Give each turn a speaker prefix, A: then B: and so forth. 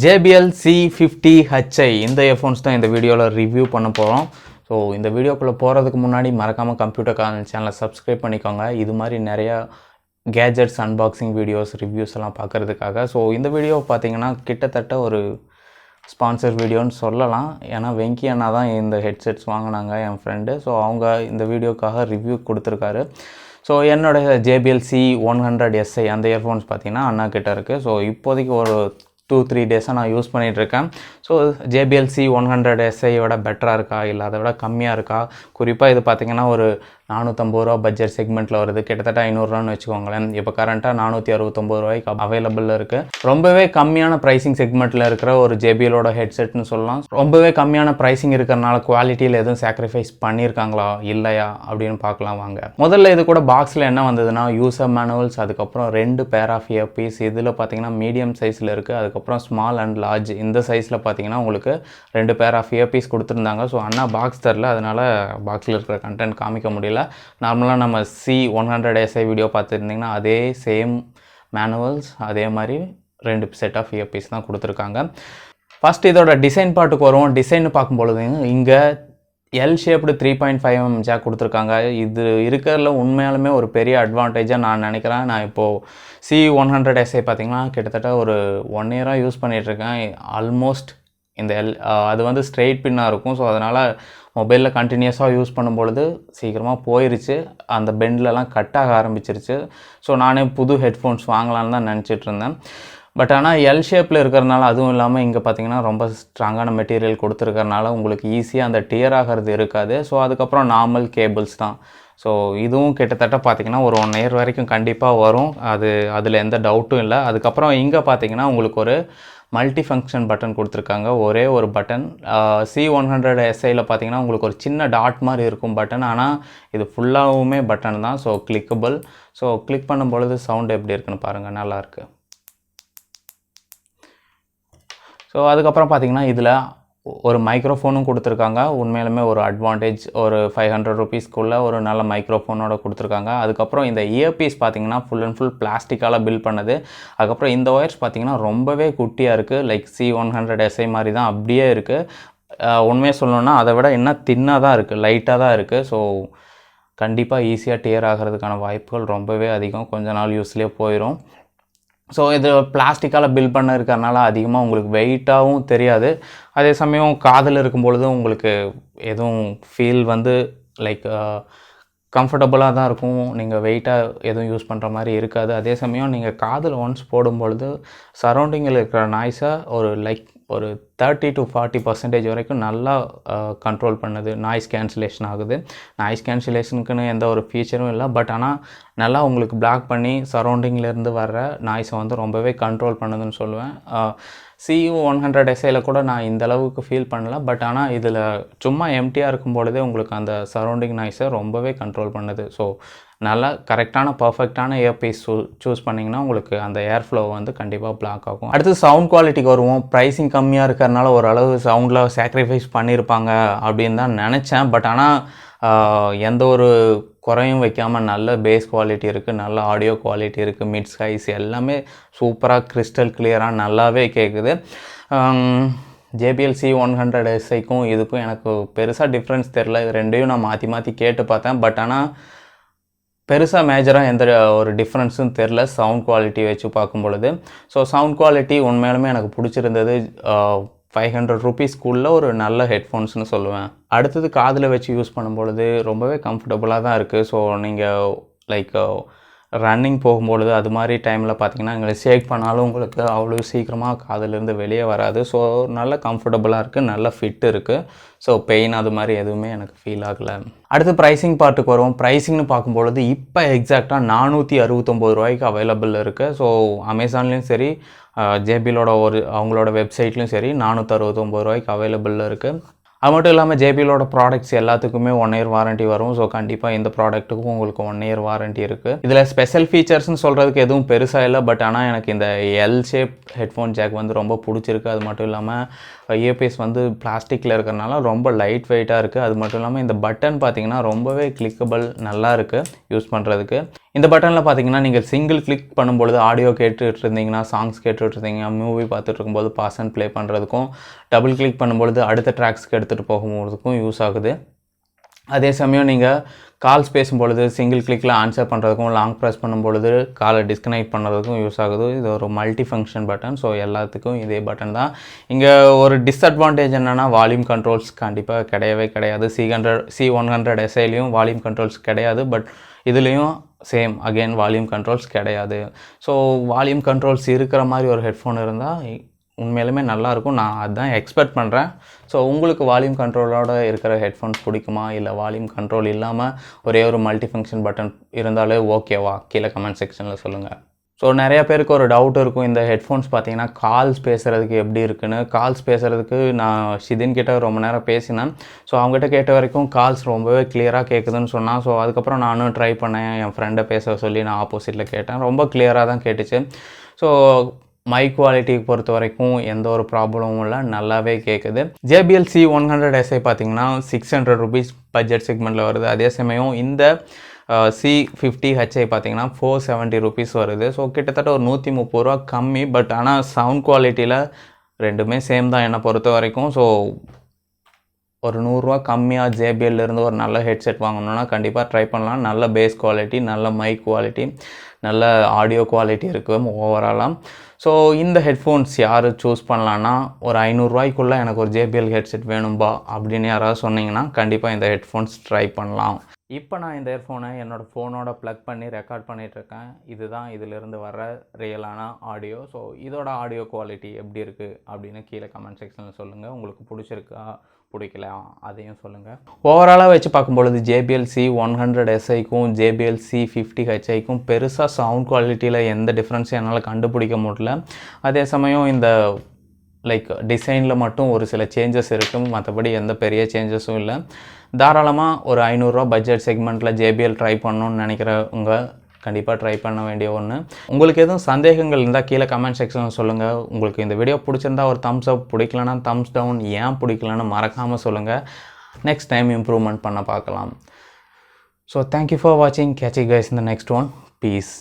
A: JBL C50HI இந்த earphones தான் இந்த வீடியோவில் ரிவ்யூ பண்ண போகிறோம். ஸோ இந்த வீடியோக்குள்ளே போகிறதுக்கு முன்னாடி மறக்காமல் கம்ப்யூட்டர் சேனலை சப்ஸ்கிரைப் பண்ணிக்கோங்க. இது மாதிரி நிறையா கேஜெட்ஸ் அன்பாக்சிங் வீடியோஸ் ரிவ்யூஸ் எல்லாம் பார்க்குறதுக்காக. ஸோ இந்த வீடியோ பார்த்தீங்கன்னா கிட்டத்தட்ட ஒரு ஸ்பான்சர் வீடியோன்னு சொல்லலாம். ஏன்னா வெங்கி அண்ணா தான் இந்த ஹெட்செட்ஸ் வாங்கினாங்க என் ஃப்ரெண்டு. ஸோ அவங்க இந்த வீடியோக்காக ரிவ்யூ கொடுத்துருக்காரு. ஸோ என்னோடய JBL C100si அந்த இயர்ஃபோன்ஸ் பார்த்தீங்கன்னா அண்ணா கிட்ட இருக்குது. ஸோ இப்போதைக்கு ஒரு 2-3 டேஸாக நான் யூஸ் பண்ணிகிட்ருக்கேன். ஸோ JBL C100siயோட பெட்டராக இருக்கா இல்லை அதை விட கம்மியாக இருக்கா? குறிப்பாக இது பார்த்திங்கன்னா ஒரு 450 ரூபா பட்ஜெட் செக்மெண்ட்டில் வருது. கிட்டத்தட்ட 500 ரூபான்னு வச்சுக்கோங்களேன். இப்போ கரண்ட்டாக 469 ரூபாய்க்கு அவைலபிளில் இருக்குது. ரொம்பவே கம்மியான ப்ரைஸிங் செக்மெண்ட்டில் இருக்கிற ஒரு JBLோட ஹெட்செட்னு சொல்லலாம். ரொம்பவே கம்மியான ப்ரைஸிங் இருக்கிறனால குவாலிட்டியில் எதுவும் சாக்ரிஃபைஸ் பண்ணியிருக்காங்களா இல்லையா அப்படின்னு பார்க்கலாம் வாங்க. முதல்ல இது கூட பாக்ஸில் என்ன வந்ததுன்னா யூசர் மேனுவல்ஸ், அதுக்கப்புறம் 2 பேர் ஆஃப் இயர்பீஸ். இதில் பார்த்தீங்கன்னா மீடியம் சைஸில் இருக்குது. அதுக்கப்புறம் ஸ்மால் அண்ட் லார்ஜ் இந்த சைஸில் பார்த்தீங்கன்னா உங்களுக்கு 2 பேர் ஆஃப் இயர்பீஸ் கொடுத்துருந்தாங்க. ஸோ அண்ணா பாக்ஸ் தரல, அதனால் பாக்ஸில் இருக்கிற கண்டென்ட் காமிக்க முடியல. நார்மலாக நம்ம C100si வீடியோ பார்த்துருந்திங்கன்னா அதே சேம் மேனுவல்ஸ், அதே மாதிரி 2 செட் ஆஃப் இயர்பீஸ் தான் கொடுத்துருக்காங்க. ஃபஸ்ட் இதோட டிசைன் பார்ட்டுக்கு வருவோம். டிசைன் பார்க்கும்பொழுது இங்கே எல் ஷேப்டு 3.5mm ஜாக் கொடுத்துருக்காங்க. இது இருக்கிறதுல உண்மையாலுமே ஒரு பெரிய அட்வான்டேஜாக நான் நினைக்கிறேன். நான் இப்போது C100si பார்த்திங்கன்னா கிட்டத்தட்ட ஒரு 1 இயராக யூஸ் பண்ணிகிட்ருக்கேன். ஆல்மோஸ்ட் இந்த அது வந்து ஸ்ட்ரெயிட் பின்னாக இருக்கும். ஸோ அதனால் மொபைலில் கண்டினியூஸாக யூஸ் பண்ணும்பொழுது சீக்கிரமாக போயிடுச்சு, அந்த பெண்ட்லலாம் கட் ஆக ஆரம்பிச்சிருச்சு. ஸோ நானே புது ஹெட்ஃபோன்ஸ் வாங்கலான்னு தான் நினச்சிட்டு இருந்தேன். பட் ஆனால் எல் ஷேப்பில் இருக்கிறனால, அதுவும் இல்லாமல் இங்கே பார்த்தீங்கன்னா ரொம்ப ஸ்ட்ராங்கான மெட்டீரியல் கொடுத்துருக்கறனால உங்களுக்கு ஈஸியாக அந்த டியர் ஆகிறது இருக்காது. ஸோ அதுக்கப்புறம் நார்மல் கேபிள்ஸ் தான். ஸோ இதுவும் கிட்டத்தட்ட பார்த்திங்கன்னா ஒரு 1 இயர் வரைக்கும் கண்டிப்பாக வரும். அதில் எந்த டவுட்டும் இல்லை. அதுக்கப்புறம் இங்கே பார்த்திங்கன்னா உங்களுக்கு ஒரு மல்டி ஃபங்க்ஷன் பட்டன் கொடுத்துருக்காங்க. ஒரே ஒரு பட்டன். C100siயில் பார்த்தீங்கன்னா உங்களுக்கு ஒரு சின்ன டாட் மாதிரி இருக்கும் பட்டன். ஆனால் இது ஃபுல்லாகவுமே பட்டன் தான். So clickable. ஸோ கிளிக் பண்ணும்பொழுது சவுண்ட் எப்படி இருக்குன்னு பாருங்கள், நல்லாயிருக்கு. ஸோ அதுக்கப்புறம் பார்த்தீங்கன்னா இதில் ஒரு மைக்ரோஃபோனும் கொடுத்துருக்காங்க. உண்மையிலுமே ஒரு அட்வான்டேஜ். ஒரு 500 ருபீஸ்க்குள்ளே ஒரு நல்ல மைக்ரோஃபோனோட கொடுத்துருக்காங்க. அதுக்கப்புறம் இந்த இயர்பீஸ் பார்த்தீங்கன்னா ஃபுல் அண்ட் ஃபுல் பிளாஸ்டிக்கால் பில்ட் பண்ணது. அதுக்கப்புறம் இந்த ஒயர்ஸ் பார்த்தீங்கன்னா ரொம்பவே குட்டியாக இருக்குது. லைக் C100si மாதிரி தான் அப்படியே இருக்குது. உண்மையாக சொல்லணுன்னா அதை விட இன்னும் தின்னாக தான் இருக்குது, லைட்டாக தான் இருக்குது. ஸோ கண்டிப்பாக ஈஸியாக டியர் ஆகிறதுக்கான வாய்ப்புகள் ரொம்பவே அதிகம். கொஞ்ச நாள் யூஸ்லேயே போயிடும். ஸோ இது பிளாஸ்டிக்கால் பில்ட் பண்ண இருக்கிறனால அதிகமாக உங்களுக்கு வெயிட்டாகவும் தெரியாது. அதே சமயம் காதில் இருக்கும்பொழுதும் உங்களுக்கு எதுவும் ஃபீல் வந்து லைக் கம்ஃபர்டபுளாக தான் இருக்கும். நீங்கள் வெயிட்டாக எதுவும் யூஸ் பண்ணுற மாதிரி இருக்காது. அதே சமயம் நீங்கள் காதில் ஒன்ஸ் போடும்பொழுது சரௌண்டிங்கில் இருக்கிற நாய்ஸை ஒரு 30 to 40% வரைக்கும் நல்லா கண்ட்ரோல் பண்ணுது. நாய்ஸ் கேன்சலேஷன் ஆகுது. நாய்ஸ் கேன்சலேஷனுக்குன்னு எந்த ஒரு ஃபீச்சரும் இல்லை. பட் ஆனால் நல்லா உங்களுக்கு பிளாக் பண்ணி சரௌண்டிங்லேருந்து வர்ற நாய்ஸை வந்து ரொம்பவே கண்ட்ரோல் பண்ணுதுன்னு சொல்லுவேன். C100siயில் கூட நான் இந்த அளவுக்கு ஃபீல் பண்ணல. பட் ஆனால் இதில் சும்மா எம்டியாக இருக்கும் பொழுதே உங்களுக்கு அந்த சரௌண்டிங் நாய்ஸை ரொம்பவே கண்ட்ரோல் பண்ணுது. ஸோ நல்லா கரெக்டான பர்ஃபெக்டான இயர்பீஸ் சூஸ் பண்ணிங்கன்னா உங்களுக்கு அந்த ஏர் ஃப்ளோ வந்து கண்டிப்பாக பிளாக் ஆகும். அடுத்து சவுண்ட் குவாலிட்டிக்கு வருவோம். ப்ரைஸிங் கம்மியாக இருக்கிறனால ஓரளவு சவுண்டில் சாக்ரிஃபைஸ் பண்ணியிருப்பாங்க அப்படின்னு தான் நினச்சேன். பட் ஆனால் எந்த ஒரு குறையும் வைக்காமல் நல்ல பேஸ் குவாலிட்டி இருக்குது, நல்ல ஆடியோ குவாலிட்டி இருக்குது, மிட்ஸ் ஹைஸ் எல்லாமே சூப்பராக கிறிஸ்டல் கிளியராக நல்லாவே கேட்குது. JBL C100siக்கும் இதுக்கும் எனக்கு பெருசாக டிஃப்ரென்ஸ் தெரில. இது ரெண்டையும் நான் மாற்றி மாற்றி கேட்டு பார்த்தேன். பட் ஆனால் பெருசாக மேஜராக எந்த ஒரு டிஃப்ரென்ஸும் தெரில சவுண்ட் குவாலிட்டி வச்சு பார்க்கும் பொழுது. ஸோ சவுண்ட் குவாலிட்டி உண்மையாலுமே எனக்கு பிடிச்சிருந்தது. 500 ருபீஸ்க்குள்ளே ஒரு நல்ல ஹெட்ஃபோன்ஸ்னு சொல்லுவேன். அடுத்தது காதில் வச்சு யூஸ் பண்ணும்பொழுது ரொம்பவே கம்ஃபர்டபுளாக தான் இருக்குது. ஸோ நீங்கள் லைக் ரன்னிங் போகும்பொழுது அது மாதிரி டைமில் பார்த்தீங்கன்னா எங்களை ஷேக் பண்ணாலும் உங்களுக்கு அவ்வளோ சீக்கிரமாக காதிலேருந்து வெளியே வராது. ஸோ நல்ல கம்ஃபர்டபுளாக இருக்குது, நல்ல ஃபிட் இருக்குது. ஸோ பெயின் அது மாதிரி எதுவுமே எனக்கு ஃபீல் ஆகலை. அடுத்து ப்ரைஸிங் பார்ட்டுக்கு வருவோம். ப்ரைஸிங்னு பார்க்கும்பொழுது இப்போ எக்ஸாக்டாக 469 ரூபாய்க்கு அவைலபிள் இருக்குது. ஸோ அமேசான்லேயும் சரி, JBLோட அவங்களோட வெப்சைட்லேயும் சரி 469 ரூபாய்க்கு அவைலபிளில் இருக்குது. அது மட்டும் இல்லாமல் JBLோட ப்ராடக்ட்ஸ் எல்லாத்துக்குமே 1 இயர் வாரண்ட்டி வரும். ஸோ கண்டிப்பாக இந்த ப்ராடக்ட்டுக்கும் உங்களுக்கு 1 இயர் வாரண்ட்டி இருக்குது. இதில் ஸ்பெஷல் ஃபீச்சர்ஸ்னு சொல்கிறதுக்கு எதுவும் பெருசாக இல்லை. பட் ஆனால் எனக்கு இந்த எல் ஷேப் ஹெட்ஃபோன் ஜாக் வந்து ரொம்ப பிடிச்சிருக்கு. அது மட்டும் இல்லாமல் இயர்பீஸ் வந்து பிளாஸ்டிக்கில் இருக்கிறனால ரொம்ப லைட் வெயிட்டாக இருக்குது. அது மட்டும் இல்லாமல் இந்த பட்டன் பார்த்திங்கன்னா ரொம்பவே கிளிக்கபிள், நல்லா இருக்குது யூஸ் பண்ணுறதுக்கு. இந்த பட்டனில் பார்த்தீங்கன்னா நீங்கள் சிங்கிள் கிளிக் பண்ணும்பொழுது ஆடியோ கேட்டுட்டு இருந்தீங்கன்னா, சாங்ஸ் கேட்டுட்டு இருந்தீங்க, மூவி பார்த்துட்டு இருக்கும்போது பாஸ் அண்ட் ப்ளே பண்ணுறதுக்கும், டபுள் கிளிக் பண்ணும்பொழுது அடுத்த ட்ராக்ஸ்க்கு எடுத்துகிட்டு போகும்போதுக்கும் யூஸ் ஆகுது. அதே சமயம் நீங்கள் கால்ஸ் பேசும்பொழுது சிங்கிள் கிளிக்கில் ஆன்சர் பண்ணுறதுக்கும், லாங் ப்ரெஸ் பண்ணும்பொழுது காலை டிஸ்கனெக்ட் பண்ணுறதுக்கும் யூஸ் ஆகுது. இது ஒரு மல்டி ஃபங்க்ஷன் பட்டன். ஸோ எல்லாத்துக்கும் இதே பட்டன் தான். இங்கே ஒரு டிஸ்அட்வான்டேஜ் என்னென்னா வால்யூம் கண்ட்ரோல்ஸ் கண்டிப்பாக கிடையவே கிடையாது. C100siலையும் வால்யூம் கண்ட்ரோல்ஸ் கிடையாது. பட் இதுலேயும் சேம் அகெயின் வால்யூம் கண்ட்ரோல்ஸ் கிடையாது. ஸோ வால்யூம் கண்ட்ரோல்ஸ் இருக்கிற மாதிரி ஒரு ஹெட்ஃபோன் இருந்தால் உண்மையிலுமே நல்லாயிருக்கும். நான் அதுதான் எக்ஸ்பெக்ட் பண்ணுறேன். ஸோ உங்களுக்கு வால்யூம் கண்ட்ரோலோடு இருக்கிற ஹெட்ஃபோன்ஸ் பிடிக்குமா, இல்லை வால்யூம் கண்ட்ரோல் இல்லாமல் ஒரே ஒரு மல்டி ஃபங்க்ஷன் பட்டன் இருந்தாலே ஓகேவா, கீழே கமெண்ட் செக்ஷனில் சொல்லுங்கள். ஸோ நிறையா பேருக்கு ஒரு டவுட் இருக்கும், இந்த ஹெட்ஃபோன்ஸ் பார்த்தீங்கன்னா கால்ஸ் பேசுகிறதுக்கு எப்படி இருக்குன்னு. கால்ஸ் பேசுகிறதுக்கு நான் ஷிதின் கிட்ட ரொம்ப நேரம் பேசினேன். ஸோ அவங்ககிட்ட கேட்ட வரைக்கும் கால்ஸ் ரொம்பவே கிளியராக கேட்குதுன்னு சொன்னான். ஸோ அதுக்கப்புறம் நானும் ட்ரை பண்ணேன், என் ஃப்ரெண்டை பேச சொல்லி நான் ஆப்போசிட்டில் கேட்டேன். ரொம்ப கிளியராக தான் கேட்டுச்சு. ஸோ மைக் குவாலிட்டிக்கு பொறுத்த வரைக்கும் எந்த ஒரு ப்ராப்ளமும் இல்லை, நல்லாவே கேட்குது. JBL C100si பார்த்தீங்கன்னா 600 rupees பட்ஜெட் செக்மெண்ட்டில் வருது. அதே சமயம் இந்த C50HI பார்த்தீங்கன்னா 470 rupees வருது. ஸோ கிட்டத்தட்ட ஒரு 130 ரூபா கம்மி. பட் ஆனால் சவுண்ட் குவாலிட்டியில் ரெண்டுமே சேம் தான் என்னை பொறுத்த வரைக்கும். ஸோ ஒரு 100 ரூபா கம்மியாக JBLலேருந்து ஒரு நல்ல ஹெட்செட் வாங்கணுன்னா கண்டிப்பாக ட்ரை பண்ணலாம். நல்ல பேஸ் குவாலிட்டி, நல்ல மைக் குவாலிட்டி, நல்ல ஆடியோ குவாலிட்டி இருக்குது ஓவராலாக. ஸோ இந்த ஹெட்ஃபோன்ஸ் யார் சூஸ் பண்ணலான்னா, ஒரு 500 ரூபாய்க்குள்ளே எனக்கு ஒரு JBL ஹெட்செட் வேணும்பா அப்படின்னு யாராவது சொன்னீங்கன்னா கண்டிப்பாக இந்த ஹெட்ஃபோன்ஸ் ட்ரை பண்ணலாம். இப்போ நான் இந்த இயர்ஃபோனை என்னோடய ஃபோனோட ப்ளக் பண்ணி ரெக்கார்ட் பண்ணிகிட்ருக்கேன். இதுதான் இதிலிருந்து வர ரியலான ஆடியோ. ஸோ இதோட ஆடியோ குவாலிட்டி எப்படி இருக்குது அப்படின்னு கீழே கமெண்ட் செக்ஷனில் சொல்லுங்கள். உங்களுக்கு பிடிச்சிருக்கா, பிடிக்கல அதையும் சொல்லுங்கள். ஓவராலாக வச்சு பார்க்கும்பொழுது JBL C100siக்கும் JBL C50HIக்கும் பெருசாக சவுண்ட் குவாலிட்டியில் எந்த டிஃப்ரென்ஸும் என்னால் கண்டுபிடிக்க முடியல. அதே சமயம் இந்த டிசைனில் மட்டும் ஒரு சில சேஞ்சஸ் இருக்குது, மற்றபடி எந்த பெரிய சேஞ்சஸும் இல்லை. தாராளமாக ஒரு 500 ரூபா பட்ஜெட் செக்மெண்ட்டில் JBL ட்ரை பண்ணணுன்னு நினைக்கிறவங்க கண்டிப்பாக ட்ரை பண்ண வேண்டிய ஒன்று. உங்களுக்கு எதுவும் சந்தேகங்கள் இருந்தால் கீழே கமெண்ட் செக்ஷனில் சொல்லுங்கள். உங்களுக்கு இந்த வீடியோ பிடிச்சிருந்தா ஒரு தம்ஸ் அப், பிடிக்கலனா தம்ஸ் டவுன், ஏன் பிடிக்கலன்னு மறக்காமல் சொல்லுங்கள். நெக்ஸ்ட் டைம் இம்ப்ரூவ்மெண்ட் பண்ண பார்க்கலாம். ஸோ தேங்க்யூ ஃபார் வாட்சிங். Catch you guys in the next one. Piece.